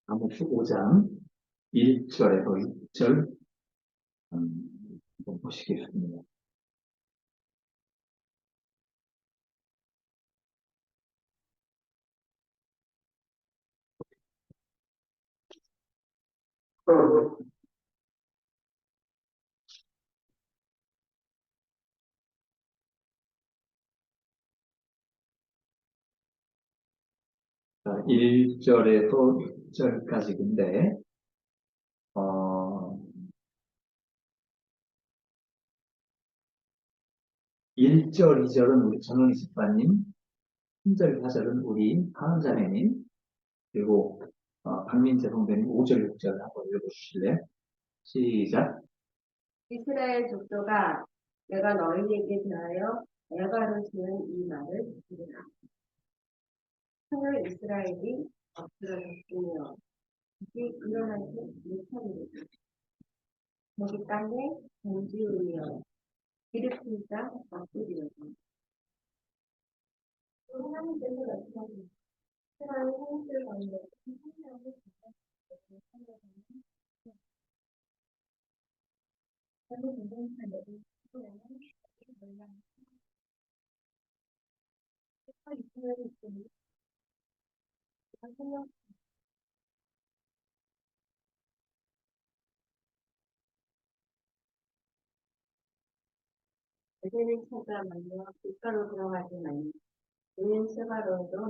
아모스 5장 1절에서 6절 한번 보시겠습니다. 자, 1절에서 6절까지인데 1절, 2절은 우리 전원희 집사님, 3절, 4절은 우리 하은자매님, 그리고 박민재 선배님 5절, 6절 한번 읽어주실래요? 시작. 이스라엘 족속아, 내가 너희에게 대하여 에바로 지은 이 말을 들으라. 하늘 이스라엘이 엎드러졌으며 다시 일어나지 못하리로다. 저기 땅에 정지우며 일으킨 자 없으리로다. 하나님께서 나타나신 하나님 홍수 가운데 하나님을 에덴을 찾아 말려 길가로 들어가지 말라. 우리는 스바로도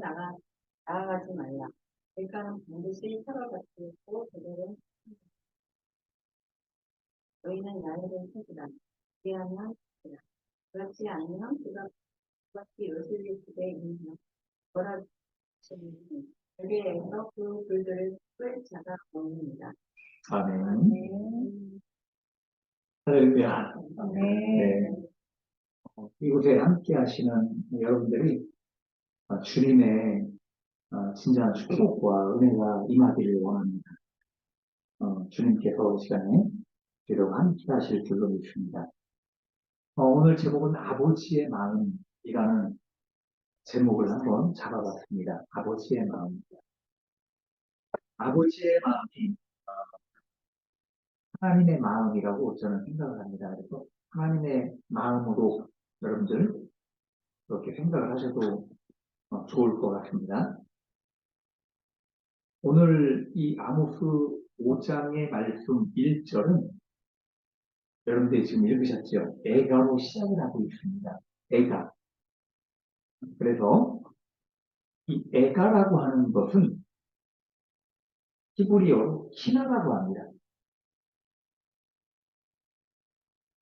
나아가지 말라. 길가는 반드시 털어박히고 그들은 너희는 야외를 찾으라. 그리하면 찾으라. 그렇지 않으면 그가 그것이 요술의 집에 있는 벌어지니 여기에서 그 불들을 끌 자가 없습니다. 아멘. 할렐루야. 네. 이곳에 함께 하시는 여러분들이 주님의 진정한 축복과 은혜가 임하기를 원합니다. 주님께서 이 시간에 우리와 함께 하실 줄로 믿습니다. 오늘 제목은 아버지의 마음이라는 제목을 한번 잡아봤습니다. 아버지의 마음. 아버지의 마음이 하나님의 마음이라고 저는 생각을 합니다. 그래서 하나님의 마음으로 여러분들 그렇게 생각을 하셔도 좋을 것 같습니다. 오늘 이 아모스 5장의 말씀 1절은 여러분들이 지금 읽으셨죠? 애가로 시작을 하고 있습니다. 애가. 그래서 이 애가라고 하는 것은 히브리어로 키나라고 합니다.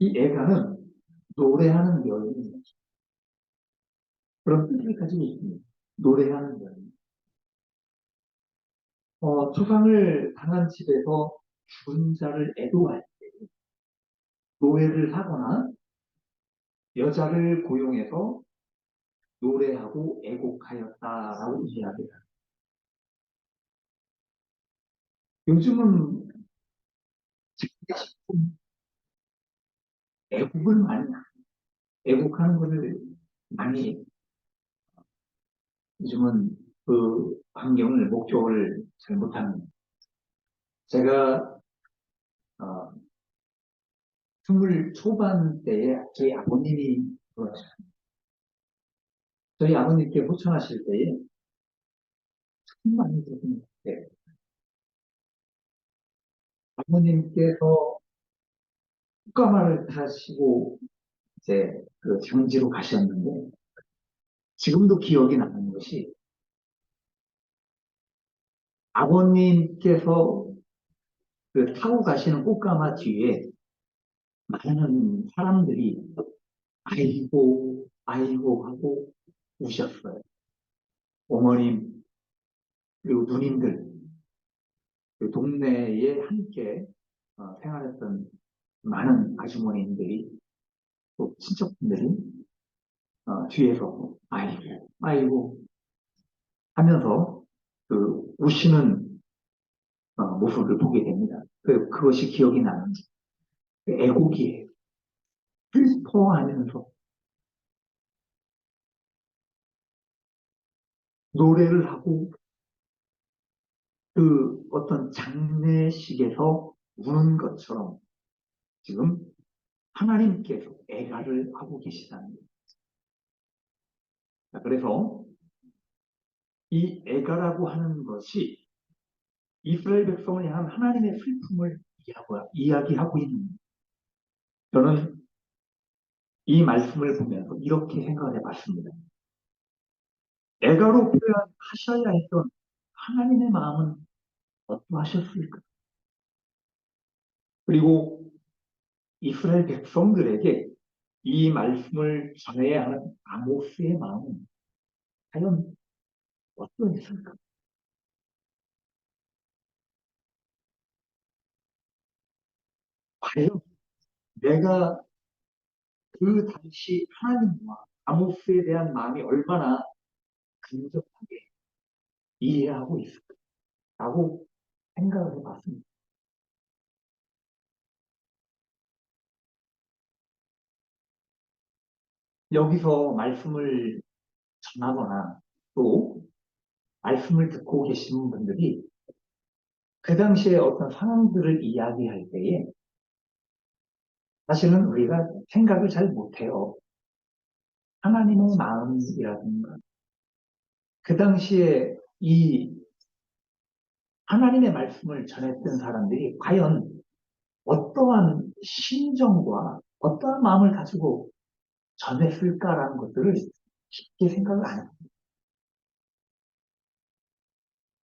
이 애가는 노래하는 여인, 그런 뜻을 가지고 있습니다. 노래하는 여인. 초상을 당한 집에서 죽은 자를 애도할 때 노래를 하거나 여자를 고용해서 노래하고 애곡하였다라고 이야기합니다. 요즘은 애곡을 많이 애곡하는 것을 많이 요즘은 그 환경을 목적을 잘 못합니다. 제가 20 초반 때에 저희 아버님이 돌아가셨습니다. 저희 아버님께 호청하실 때에 참 많이 들었습니다. 네. 아버님께서 국가마를 타시고 이제 그 장지로 가셨는데 지금도 기억이 나는 것이 아버님께서 그 타고 가시는 꽃가마 뒤에 많은 사람들이 아이고 아이고 하고 우셨어요. 어머님 그리고 누님들 그 동네에 함께 생활했던 많은 아주머니들이 또 친척분들이 뒤에서 아이고 아이고 하면서 그 우시는 모습을 보게 됩니다. 그것이 기억이 나는 그 애곡이에요. 슬퍼하면서 노래를 하고 그 어떤 장례식에서 우는 것처럼 지금 하나님께서 애가를 하고 계시다는 거예요. 그래서 이 애가라고 하는 것이 이스라엘 백성을 향한 하나님의 슬픔을 이야기하고 있는 거예요. 저는 이 말씀을 보면서 이렇게 생각을 해봤습니다. 애가로 표현하셔야 했던 하나님의 마음은 어떠하셨을까? 그리고 이스라엘 백성들에게 이 말씀을 전해야 하는 아모스의 마음은 과연 어떠했을까? 과연 내가 그 당시 하나님과 아모스에 대한 마음이 얼마나 근접하게 이해하고 있을까라고 생각을 해봤습니다. 여기서 말씀을 전하거나 또 말씀을 듣고 계시는 분들이 그 당시에 어떤 상황들을 이야기할 때에 사실은 우리가 생각을 잘 못해요. 하나님의 마음이라든가 그 당시에 이 하나님의 말씀을 전했던 사람들이 과연 어떠한 심정과 어떠한 마음을 가지고 전했을까라는 것들을 깊게 생각을 안 해요.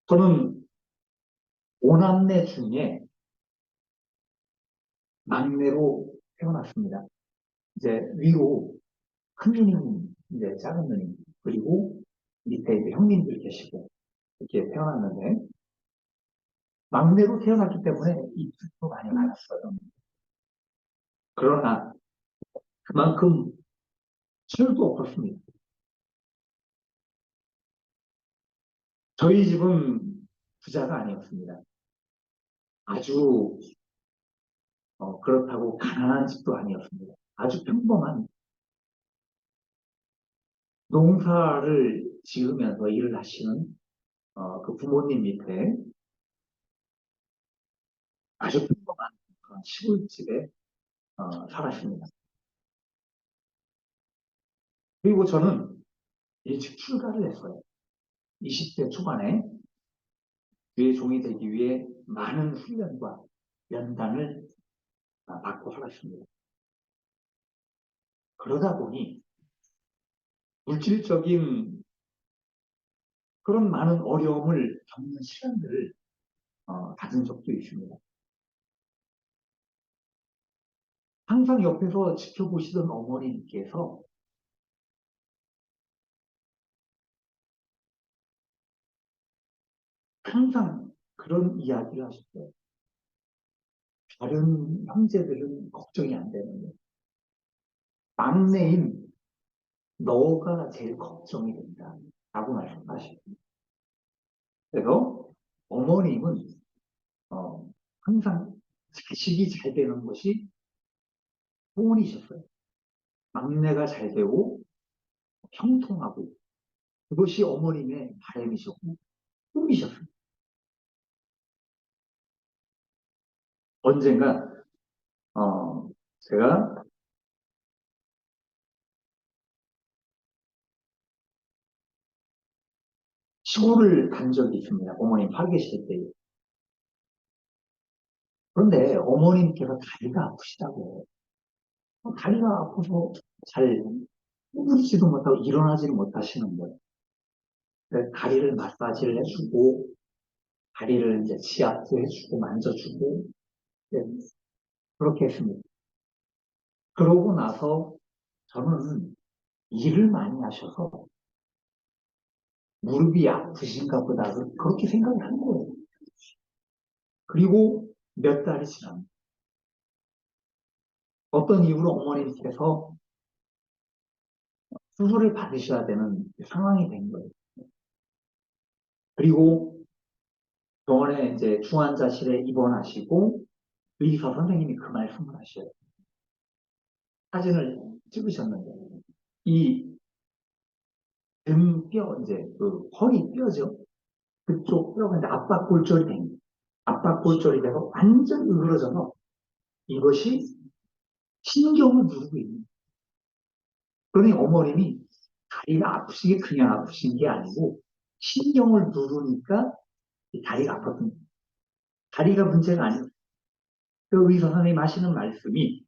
저는 오남매 중에 막내로 태어났습니다. 이제 위로 큰 누님, 이제 작은 누님, 그리고 밑에 이제 형님들 계시고 이렇게 태어났는데 막내로 태어났기 때문에 입술도 많이 많았어요. 그러나 그만큼 철도 없었습니다. 저희 집은 부자가 아니었습니다. 아주 그렇다고 가난한 집도 아니었습니다. 아주 평범한 농사를 지으면서 일을 하시는 그 부모님 밑에 아주 평범한 그런 시골집에 살았습니다. 그리고 저는 일찍 출가를 했어요. 20대 초반에 교회 종이 되기 위해 많은 훈련과 연단을 받고 살았습니다. 그러다 보니 물질적인 그런 많은 어려움을 겪는 시간들을 가진 적도 있습니다. 항상 옆에서 지켜보시던 어머니께서 항상 그런 이야기를 하셨어요. 다른 형제들은 걱정이 안 되는데 막내인 너가 제일 걱정이 된다 라고 말씀하시고 그래서 어머님은 항상 자식이 잘 되는 것이 소원이셨어요. 막내가 잘 되고 형통하고 그것이 어머님의 바람이셨고 꿈이셨어요. 언젠가 제가 시골을 간 적이 있습니다. 어머님 살계실 때. 그런데 어머님께서 다리가 아프시다고. 다리가 아파서 잘 구부리지도 못하고 일어나지를 못하시는 거예요. 그래서 다리를 마사지를 해주고, 다리를 이제 지압도 해주고, 만져주고, 네, 그렇게 했습니다. 그러고 나서 저는 일을 많이 하셔서 무릎이 아프신가 보다. 그렇게 생각을 한 거예요. 그리고 몇 달이 지납니다. 어떤 이유로 어머님께서 수술을 받으셔야 되는 상황이 된 거예요. 그리고 병원에 이제 중환자실에 입원하시고 의사 선생님이 그 말씀을 하셔요. 사진을 찍으셨는데 이 등뼈 이제 그 허리 뼈죠. 그쪽 뼈가 이제 압박골절이 됩니다. 압박골절이 돼서 완전 으그러져서 이것이 신경을 누르고 있는 거예요. 그러니 어머님이 다리가 아프신 게 그냥 아프신 게 아니고 신경을 누르니까 이 다리가 아팠던 거예요. 다리가 문제가 아니에요. 그 의사 선생님이 하시는 말씀이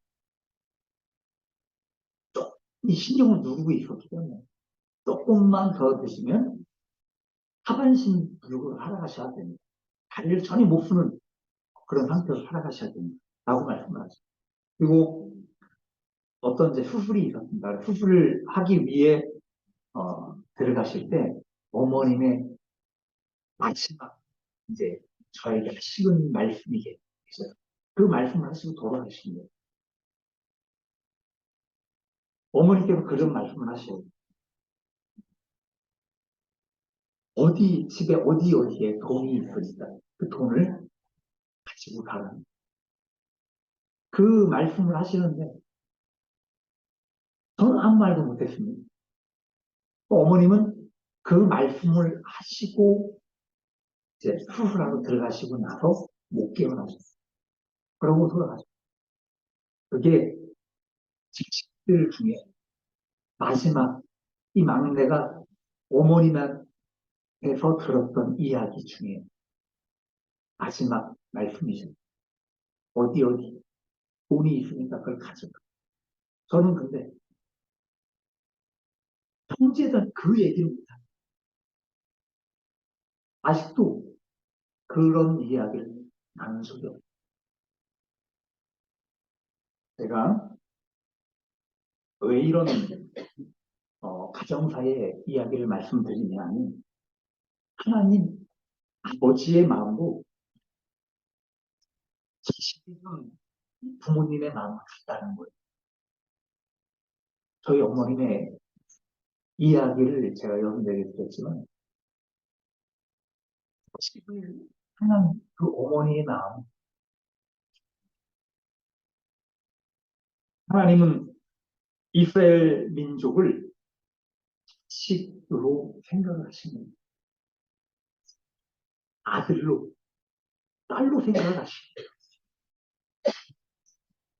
이 신경을 누르고 있었기 때문에 조금만 더 드시면 하반신 근육을 살아가셔야 됩니다. 다리를 전혀 못 쓰는 그런 상태로 살아가셔야 됩니다. 라고 말씀을 하죠. 그리고 어떤 이제 수술이 있었습니다. 수술을 하기 위해 들어가실 때 어머님의 마지막 이제 저에게 하시는 말씀이 계셔요. 그 말씀을 하시고 돌아가신 거예요. 어머니께서 그런 말씀을 하셔요. 집에 어디에 돈이 있으니까 그 돈을 가지고 가라는 그 말씀을 하시는데 저는 아무 말도 못했습니다. 어머님은 그 말씀을 하시고 이제 수술하러 들어가시고 나서 못 깨어나셨어요. 그러고 돌아가셨어요. 그게 자식들 중에 마지막 이 막내가 어머님한테서 들었던 이야기 중에 마지막 말씀이죠. 어디 돈이 있으니까 그걸 가져가. 저는 근데 형제든 그 얘기를 못합니다. 아직도 그런 이야기를 나눈 적이 없어요. 제가 왜 이런 가정사의 이야기를 말씀드리냐면 하나님 아버지의 마음도 자식이든 부모님의 마음을 같다는 거예요. 저희 어머님의 이야기를 제가 여러분들에게 드렸지만 자식을 향한 그 어머니의 마음 하나님은 이스라엘 민족을 자식으로 생각을 하시는 아들로 딸로 생각을 하시는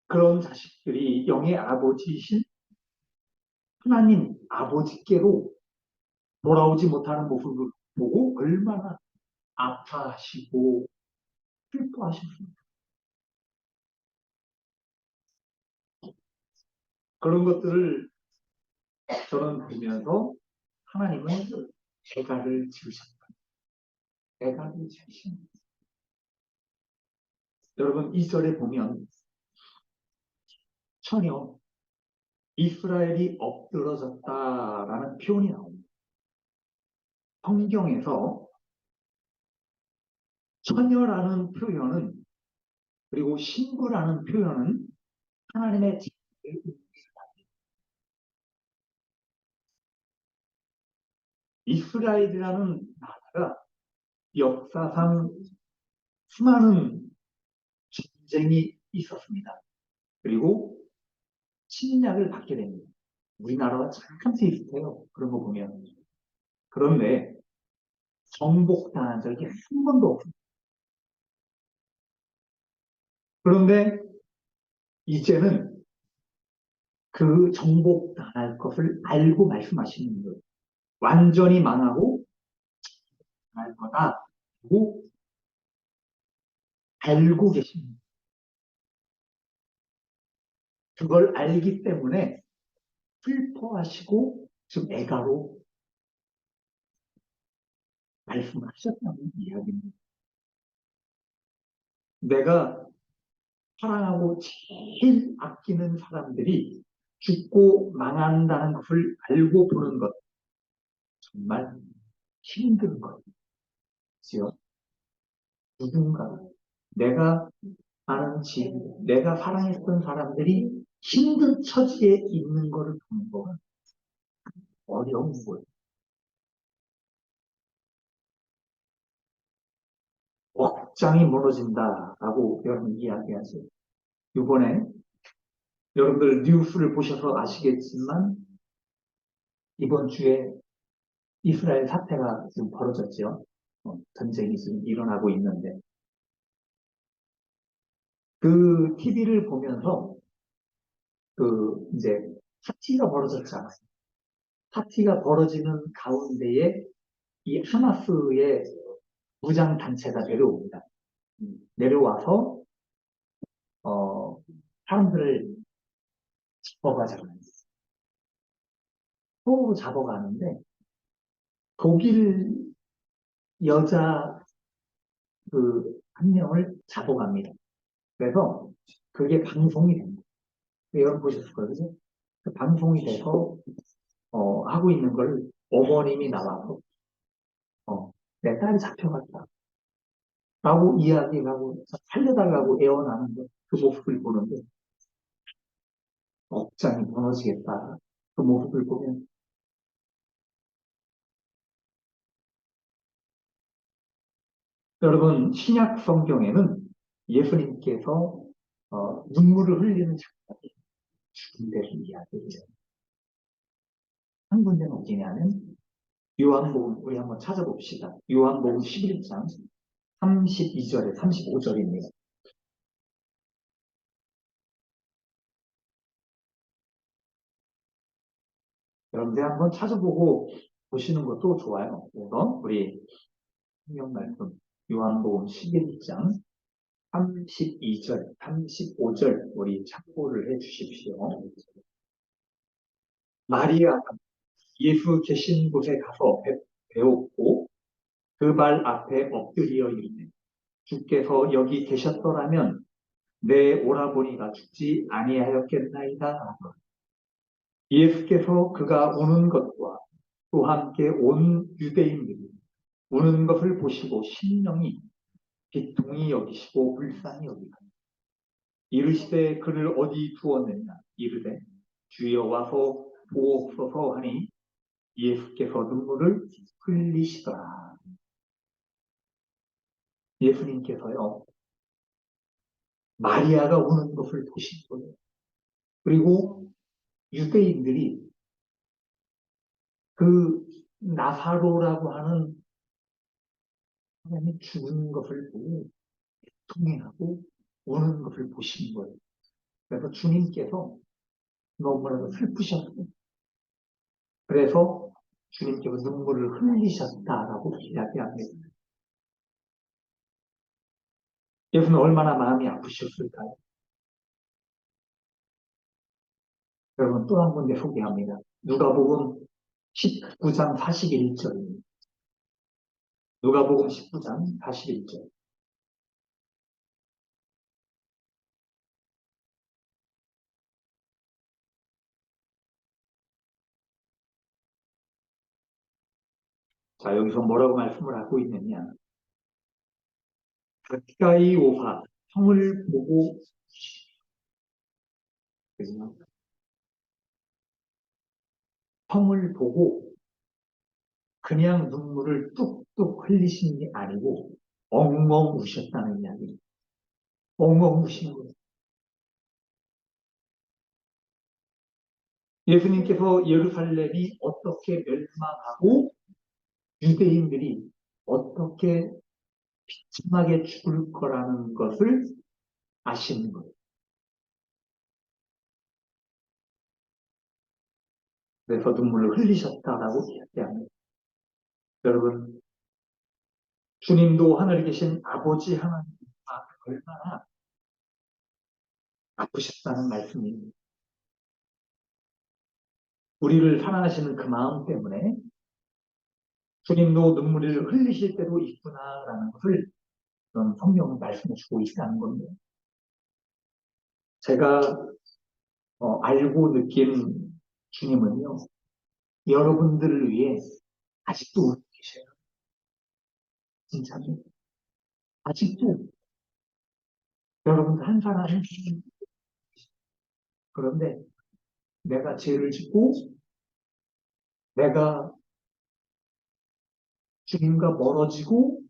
그런 자식들이 영의 아버지이신 하나님 아버지께로 돌아오지 못하는 모습을 보고 얼마나 아파하시고 슬퍼하셨습니까? 그런 것들을 저는 보면서 하나님은 대가를 지으셨다. 대가를 지으신 여러분 2절에 보면 전혀 이스라엘이 엎드러졌다라는 표현이 나옵니다. 성경에서 처녀라는 표현은 그리고 신부라는 표현은 하나님의 이스라엘이라는 나라가 역사상 수많은 전쟁이 있었습니다. 그리고 침략을 받게 됩니다. 우리나라와 참 비슷해요. 그런 거 보면. 그런데 정복당한 적이 한 번도 없습니다. 그런데 이제는 그 정복당할 것을 알고 말씀하시는 거예요. 완전히 망하고 당할 거다고 알고 계십니다. 그걸 알기 때문에 슬퍼하시고 지금 애가로 말씀을 하셨다는 이야기입니다. 내가 사랑하고 제일 아끼는 사람들이 죽고 망한다는 것을 알고 보는 것 정말 힘든 거지요. 누군가 내가 아는 내가 사랑했던 사람들이 힘든 처지에 있는 것을 보는 건 어려운 거예요. 억장이 무너진다라고 여러분 이야기하세요. 이번에 여러분들 뉴스를 보셔서 아시겠지만 이번 주에 이스라엘 사태가 지금 벌어졌죠. 전쟁이 지금 일어나고 있는데, 그 TV를 보면서 이제 파티가 벌어졌지 않았어요. 파티가 벌어지는 가운데에 이 하마스의 무장 단체가 내려옵니다. 내려와서 어, 사람들을 잡아가잖아요. 포로로 잡아가는데 독일 여자 한 명을 잡아갑니다. 그래서 그게 방송이 됩니다. 여러분 보셨을 거예요, 그죠? 그 방송이 돼서 하고 있는 걸 어머님이 나와서 내 딸이 잡혀갔다 라고 이야기를 하고 살려달라고 애원하는 그 모습을 보는데 억장이 무너지겠다. 그 모습을 보면 여러분 신약 성경에는 예수님께서 눈물을 흘리는 장면이 죽은 데를 이야기해요. 한 군데는 어디냐면 요한복음 우리 한번 찾아봅시다. 요한복음 11장 32절에 35절입니다. 여러분들 한번 찾아보고 보시는 것도 좋아요. 그래서 우리 성경 말씀 요한복음 11장 32절, 35절 우리 참고를 해 주십시오. 마리아가 예수 계신 곳에 가서 배웠고 그 발 앞에 엎드려 이르되 주께서 여기 계셨더라면 내 오라버니가 죽지 아니하였겠나이다. 예수께서 그가 우는 것과 또 함께 온 유대인들이 우는 것을 보시고 심령이 비통히 여기시고 불쌍히 여기고 이르시되 그를 어디 두었느냐 이르되 주여 와서 보옵소서 하니 예수께서 눈물을 흘리시더라. 예수님께서요 마리아가 우는 것을 보신 거예요. 그리고 유대인들이 그 나사로라고 하는 사람이 죽은 것을 보고 통행하고 우는 것을 보신 거예요. 그래서 주님께서 너무나도 슬프셨어요. 그래서 주님께서 눈물을 흘리셨다라고 이야기합니다. 예수는 얼마나 마음이 아프셨을까요? 여러분 또 한 군데 소개합니다. 누가복음 19장 41절입니다. 누가복음 19장 41절. 자, 여기서 뭐라고 말씀을 하고 있느냐. 가까이 오사 형을 보고 그죠? 형을 보고 그냥 눈물을 뚝뚝 흘리시는 게 아니고 엉엉 우셨다는 이야기입니다. 엉엉 우신 거예요. 예수님께서 예루살렘이 어떻게 멸망하고 유대인들이 어떻게 비참하게 죽을 거라는 것을 아시는 거예요. 그래서 눈물을 흘리셨다라고 이야기합니다. 여러분, 주님도 하늘에 계신 아버지 하나님과 얼마나 아프셨다는 말씀입니다. 우리를 사랑하시는 그 마음 때문에 주님도 눈물을 흘리실 때도 있구나라는 것을 그런 성경은 말씀해 주고 있다는 겁니다. 제가 알고 느낀 주님은요, 여러분들을 위해 아직도 울고 계셔요. 진짜로. 아직도 여러분들 한 사람 한 사람 그런데 내가 죄를 짓고 내가 주님과 멀어지고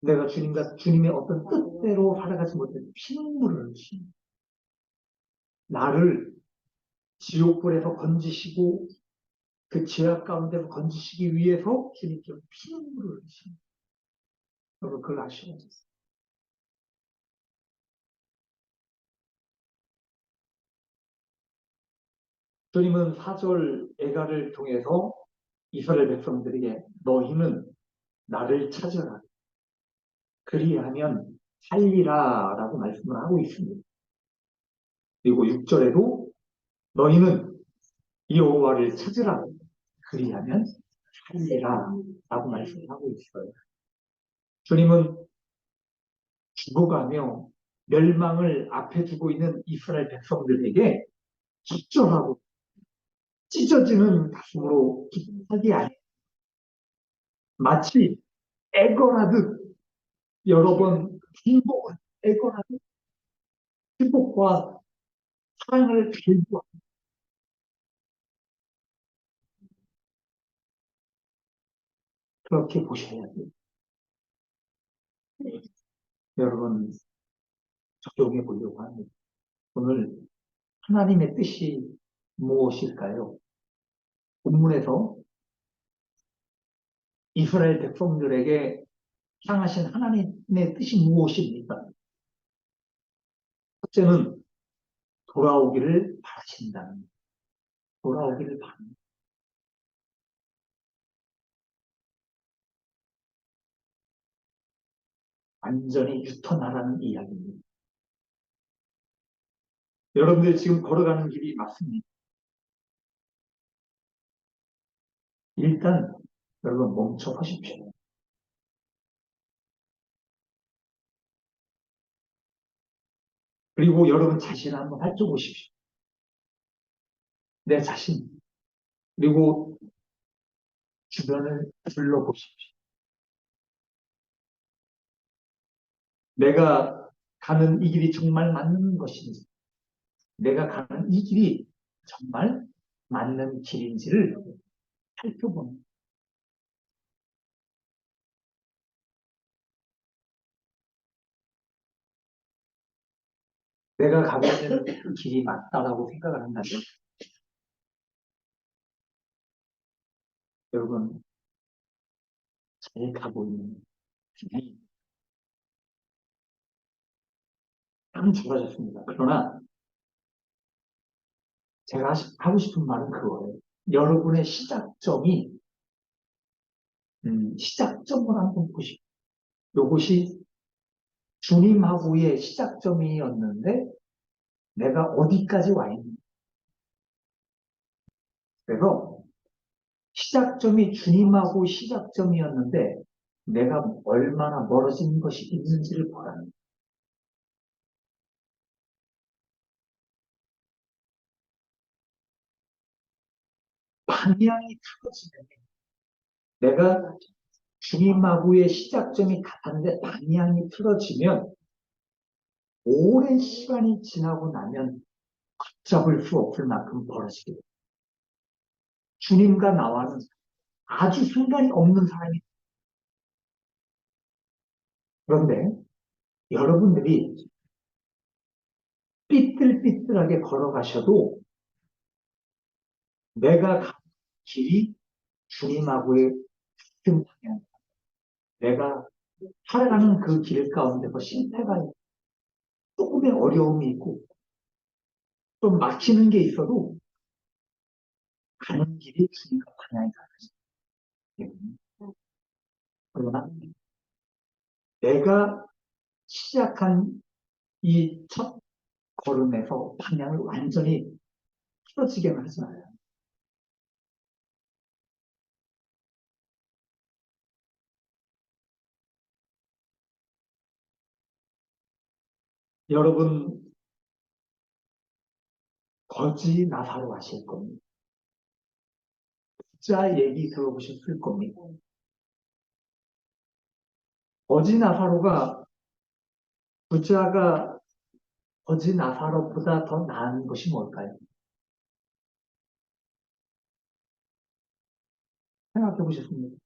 내가 주님의 어떤 뜻대로 살아가지 못해 피눈물을 흘리시고 나를 지옥불에서 건지시고 그 죄악 가운데 건지시기 위해서 주님께서 피눈물을 흘리십니다. 여러분 그걸 아시죠? 주님은 사절 애가를 통해서 이스라엘 백성들에게 너희는 나를 찾으라. 그리하면 살리라 라고 말씀을 하고 있습니다. 그리고 6절에도 너희는 여호와를 찾으라. 그리하면 살리라 라고 말씀하고 있어요. 주님은 죽어가며 멸망을 앞에 두고 있는 이스라엘 백성들에게 적절하고 찢어지는 가슴으로 기도하기 아니 마치 애걸하듯 여러 번 애걸하듯 행복과 사랑을 갈구하고 그렇게 보셔야 돼요. 여러분 적용해 보려고 합니다. 오늘 하나님의 뜻이 무엇일까요? 본문에서 이스라엘 백성들에게 향하신 하나님의 뜻이 무엇입니까? 첫째는 돌아오기를 바라신다는 돌아오기를 바랍니다. 완전히 유턴하라는 이야기입니다. 여러분들 지금 걸어가는 길이 맞습니다. 일단 여러분 멈춰 보십시오. 그리고 여러분 자신을 한번 살펴보십시오. 내 자신 그리고 주변을 둘러보십시오. 내가 가는 이 길이 정말 맞는 것인지 내가 가는 이 길이 정말 맞는 길인지를 살펴보는 내가 가고 있는 그 길이 맞다라고 생각을 한다면 여러분 잘 가고 있는 길이 참 좋아졌습니다. 그러나 제가 하고 싶은 말은 그거예요. 여러분의 시작점을 한번 보십시오. 이것이 주님하고의 시작점이었는데 내가 어디까지 와 있는지. 그래서 시작점이 주님하고 시작점이었는데 내가 얼마나 멀어진 것이 있는지를 보라는 방향이 틀어지면 내가 주님하고의 시작점이 같은데 방향이 틀어지면 오랜 시간이 지나고 나면 걷잡을 수 없을 만큼 벌어지게 됩니다. 주님과 나와는 아주 상관이 없는 사람이 그런데 여러분들이 삐뚤삐뚤하게 걸어가셔도 내가 간 길이 주님하고의 같은 방향, 내가 살아가는 그 길 가운데서 실패가 있고 조금의 어려움이 있고 좀 막히는 게 있어도 가는 길이 주님과 방향이 다르지. 그러나 내가 시작한 이 첫 걸음에서 방향을 완전히 틀어지게만 하지 말아요. 여러분 거지 나사로 하실 겁니다. 부자 얘기 들어보셨을 겁니다. 거지 나사로가 부자가 거지 나사로보다 더 나은 것이 뭘까요? 생각해 보셨습니까?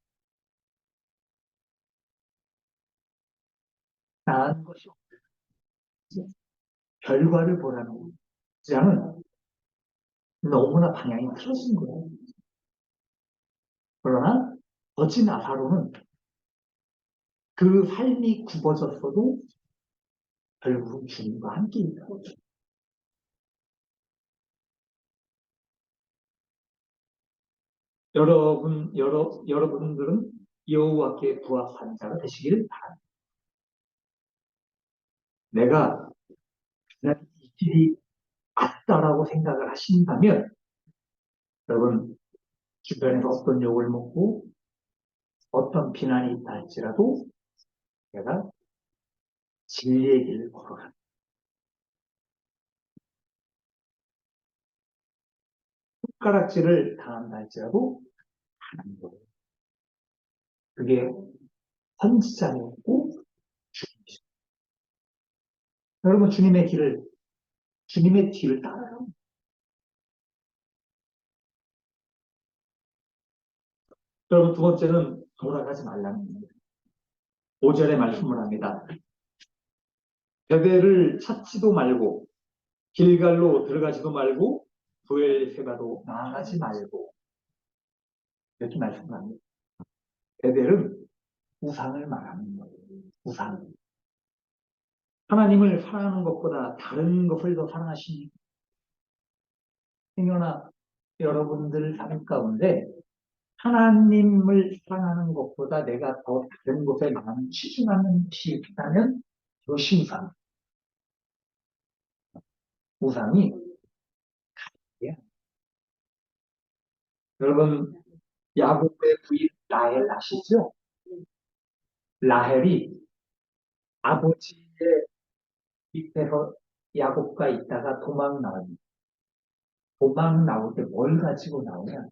나은 것이 없어요. 결과를 보라는 거예요. 부자는 너무나 방향이 틀어진 거예요. 그러나 거진 아사로는 그 삶이 굽어졌어도 결국 주님과 함께 있다. 여러분들은 여호와께 부합한 자가 되시기를 바랍니다. 내가 그냥 이 길이 맞다라고 생각을 하신다면, 여러분, 주변에서 어떤 욕을 먹고 어떤 비난이 있다 할지라도 내가 진리의 길을 걸어간다. 손가락질을 당한다 할지라도 하는 거예요. 그게 선지자였고 주님이죠. 여러분, 주님의 뒤를 따라요. 여러분, 두 번째는 돌아가지 말라는 겁니다. 5절에 말씀을 합니다. 베델을 찾지도 말고 길갈로 들어가지도 말고 부엘세바로 나아가지 말고, 이렇게 말씀합니다. 베델은 우상을 말하는 거예요. 우상. 하나님을 사랑하는 것보다 다른 것을 더 사랑하시니, 행여나 여러분들 삶 가운데 하나님을 사랑하는 것보다 내가 더 다른 것에 마음을 치중하는 것이 있다면 그것이 우상. 우상이 예. 여러분, 야곱의 부인 라헬 아시죠? 라헬이 아버지의 밑에서 야곱과 있다가 도망 나올 때 뭘 가지고 나오냐?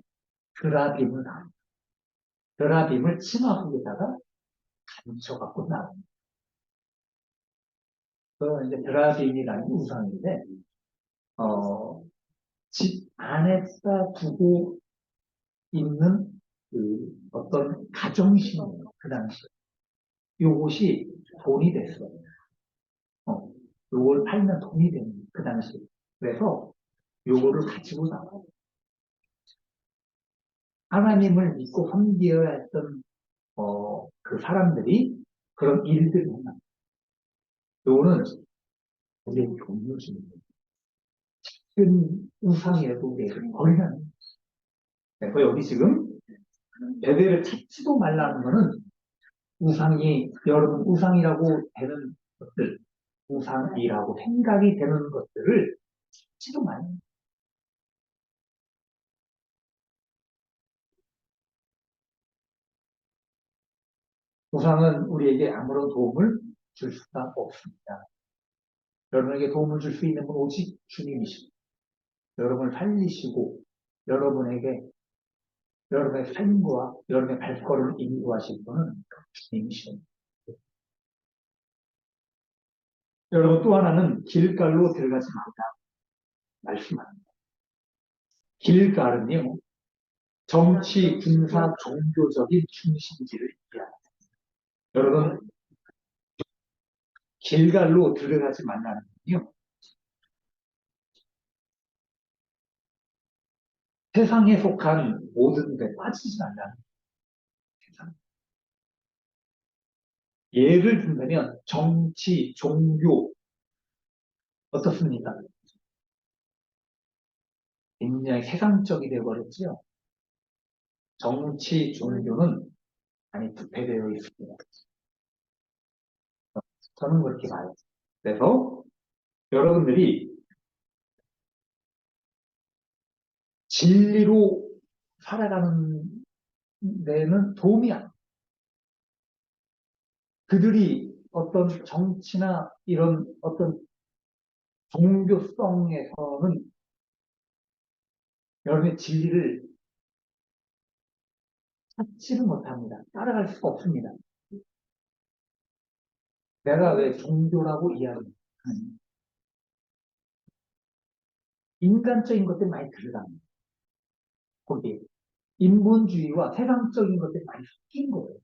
드라빔을 나옵니다. 드라빔을 치마 속에다가 감춰갖고 나옵니다. 그 이제 드라빔이라는 우상인데, 집 안에다 두고 있는 그 어떤 가정신이에요. 그 당시. 요것이 돈이 됐어요. 요걸 팔면 돈이 되는 그 당시. 그래서 요거를 가지고 나와요. 하나님을 믿고 섬겨야 했던 그 사람들이 그런 일들을 했나. 요거는 우리의 종교심입니다. 큰 우상이라도 우리에게 버리는. 그래서 여기 지금 베델을 찾지도 말라는 거는 여러분 우상이라고 되는 것들, 우상이라고 생각이 되는 것들을 찾지도 말아요. 우상은 우리에게 아무런 도움을 줄 수가 없습니다. 여러분에게 도움을 줄 수 있는 분 오직 주님이십니다. 여러분을 살리시고 여러분에게 여러분의 삶과 여러분의 발걸음을 인도하실 분은 주님이십니다. 여러분, 또 하나는 길갈로 들어가지 말라 말씀합니다. 길갈은요, 정치, 군사, 종교적인 중심지를 얘기합니다. 여러분, 길갈로 들어가지 말라는 건요, 세상에 속한 모든 데 빠지지 말라는 세상. 예를 든다면 정치, 종교 어떻습니까? 굉장히 세상적이 되어버렸죠. 정치, 종교는 많이 부패되어 있습니다. 저는 그렇게 봐요. 그래서 여러분들이 진리로 살아가는 데는 도움이 안 돼요. 그들이 어떤 정치나 이런 어떤 종교성에서는 여러분의 진리를 찾지를 못합니다. 따라갈 수가 없습니다. 내가 왜 종교라고 이야기하는 인간적인 것들이 많이 들어갑니다. 거기에 인본주의와 세상적인 것들이 많이 섞인 거예요.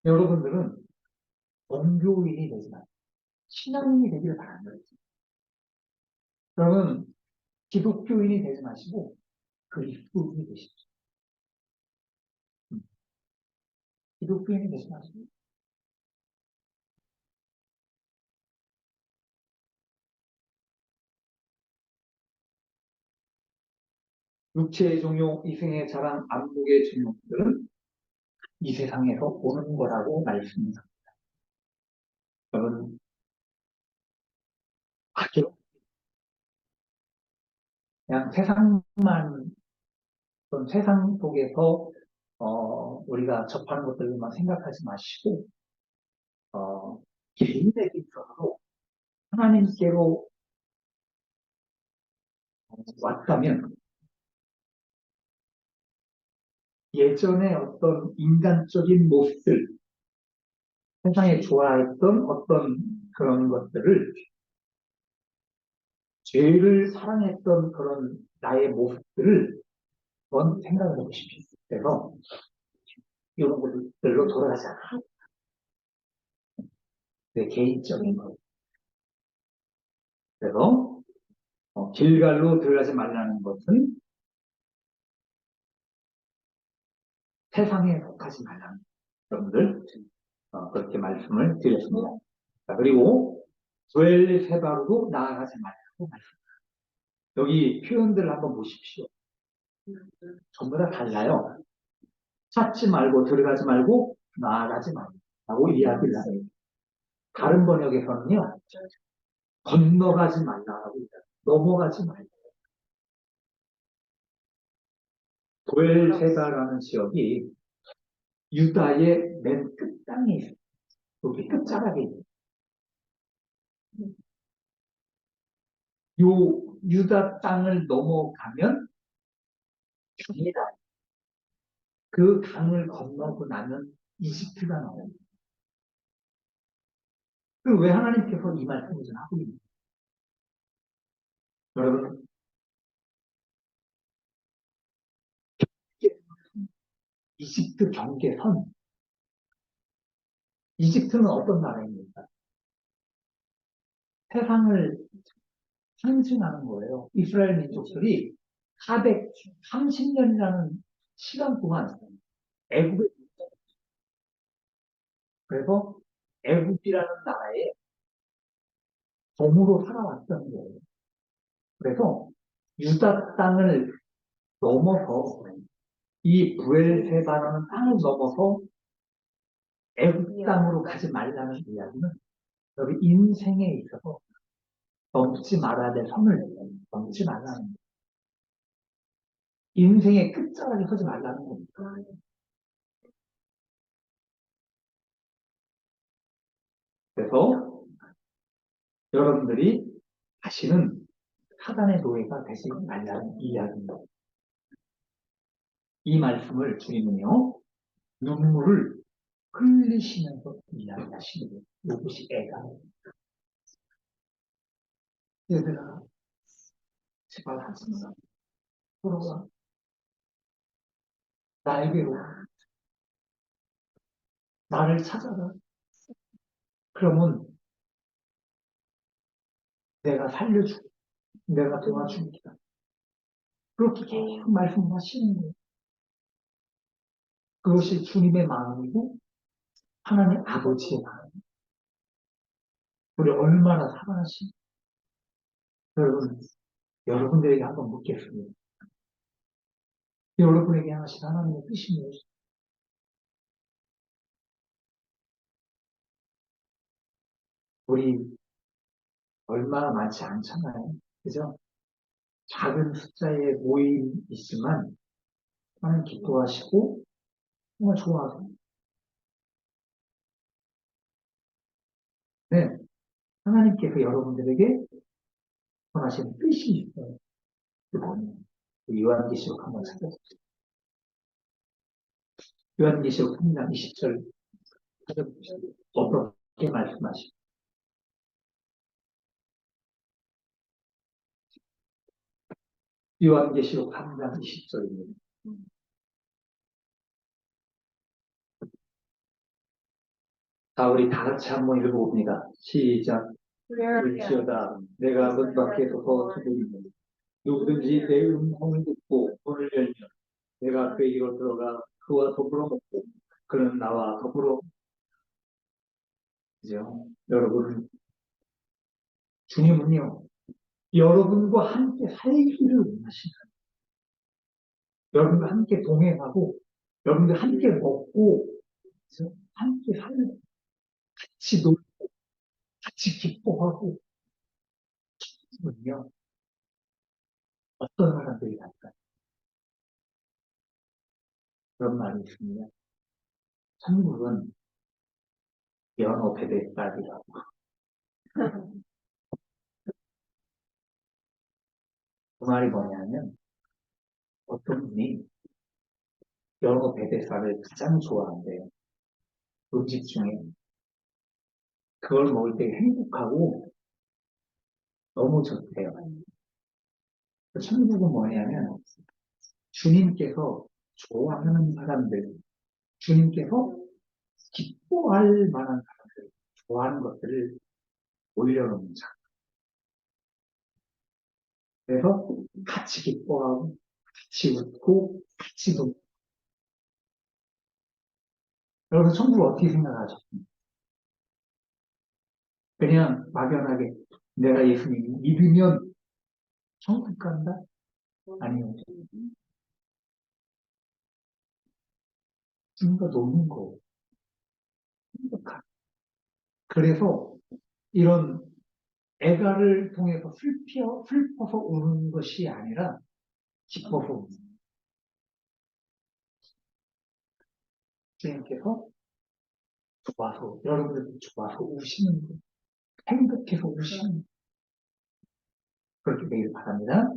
여러분들은 종교인이 되지 마세요. 신앙인이 되기를 바라는 거예요. 그러면 기독교인이 되지 마시고 그리스도인이 되십시오. 기독교인이 되지 마시고 육체의 종요, 이생의 자랑, 안목의 종용들은 이 세상에서 오는 거라고 말씀합니다. 여러분, 학교 그냥 세상만, 어떤 세상 속에서 우리가 접하는 것들만 생각하지 마시고 개인에게 있어서 하나님께로 왔다면 예전에 어떤 인간적인 모습들, 세상에 좋아했던 어떤 그런 것들을 죄를 사랑했던 그런 나의 모습들을 한번 생각을 해보십시오. 그래서 이런 것들로 돌아가지 않아. 내 개인적인 것. 그래서 길갈로 들어가지 말라는 것은 세상에 속하지 말라는 여러분들 그렇게 말씀을 드렸습니다. 자, 그리고 부엘세바로도 나아가지 말라고 말씀합니다. 여기 표현들을 한번 보십시오. 전부 다 달라요. 찾지 말고 들어가지 말고 나아가지 말라고 이야기를 해요. 다른 번역에서는요. 건너가지 말라고 해요. 넘어가지 말라. 부엘세바라는 지역이 유다의 맨 끝땅에 있어요. 여기 끝자락에 있어요. 요 유다 땅을 넘어가면 강이다. 그 강을 건너고 나면 이집트가 나와요. 그럼 왜 하나님께서 이 말씀을 좀 하고 있는 거예요? 여러분, 이집트 경계선. 이집트는 어떤 나라입니까? 세상을 상징하는 거예요. 이스라엘 민족들이 430년이라는 시간 동안 애굽에, 그래서 애굽이라는 나라에 종으로 살아왔던 거예요. 그래서 유다 땅을 넘어서 이 부엘세바라는 땅을 넘어서 애국 땅으로 가지 말라는 이야기는 여기 인생에 있어서 넘지 말아야 될 선을 넘지 말라는 거예요. 인생의 끝자락에 서지 말라는 겁니다. 그래서 여러분들이 다시는 사단의 노예가 되지 말라는 이야기입니다. 이 말씀을 주님은요, 눈물을 흘리시면서 이야기하시는 거예요. 이것이 애가. 얘들아, 제발 하지 마. 돌아와. 나에게로. 나를 찾아라. 그러면 내가 살려주고, 내가 도와줍니다. 그렇게 계속 말씀하시는 거예요. 그것이 주님의 마음이고, 하나님 아버지의 마음. 우리 얼마나 사랑하시 여러분, 여러분들에게 한번 묻겠습니다. 여러분에게 하신 하나님의 뜻이 무엇이죠? 우리 얼마나 많지 않잖아요. 그죠? 작은 숫자의 모임이지만, 하나님 기뻐하시고, 정말 좋아하세요. 네. 하나님께서 여러분들에게 원하시는 뜻이 있어요. 그 뭐냐면, 요한계시록 한번 찾아보세요. 요한계시록 3장 20절 찾아보세요. 어떻게 말씀하시죠? 요한계시록 3장 20절입니다. 자, 우리 다 같이 한번 읽어봅니다. 시작. 일지어다 내가 문 밖에서 두드리니 누구든지 내 음성을 듣고 문을 열면 내가 그에게로 들어가 그와 더불어 먹고 그는 나와 더불어. 그죠? 여러분, 주님은요 여러분과 함께 살기를 원하시는, 여러분과 함께 동행하고 여러분과 함께 먹고, 그죠? 함께 살고 같이 놀고 같이 기뻐하고. 주님은요 어떤 사람들이 갈까요? 그런 말이 있습니다. 천국은 연어 베데스다리라고. 그 말이 뭐냐면 어떤 분이 연어 베데스다를 가장 좋아한대요. 음식 중에 그걸 먹을 때 행복하고 너무 좋대요. 천국은 뭐냐면 주님께서 좋아하는 사람들, 주님께서 기뻐할 만한 사람들, 좋아하는 것들을 올려놓는 자. 그래서 같이 기뻐하고 같이 웃고 같이 놀고. 여러분 천국을 어떻게 생각하십니까? 그냥 막연하게 내가 예수님 믿으면 천국 간다? 아니요. 주님과 노는 거 행복한. 그래서 이런 애가를 통해서 슬퍼서 우는 것이 아니라 기뻐서 우는. 주님께서 좋아서, 여러분들 좋아서 우시는 거, 행복해서 우시는 거. 그렇게 되길 바랍니다.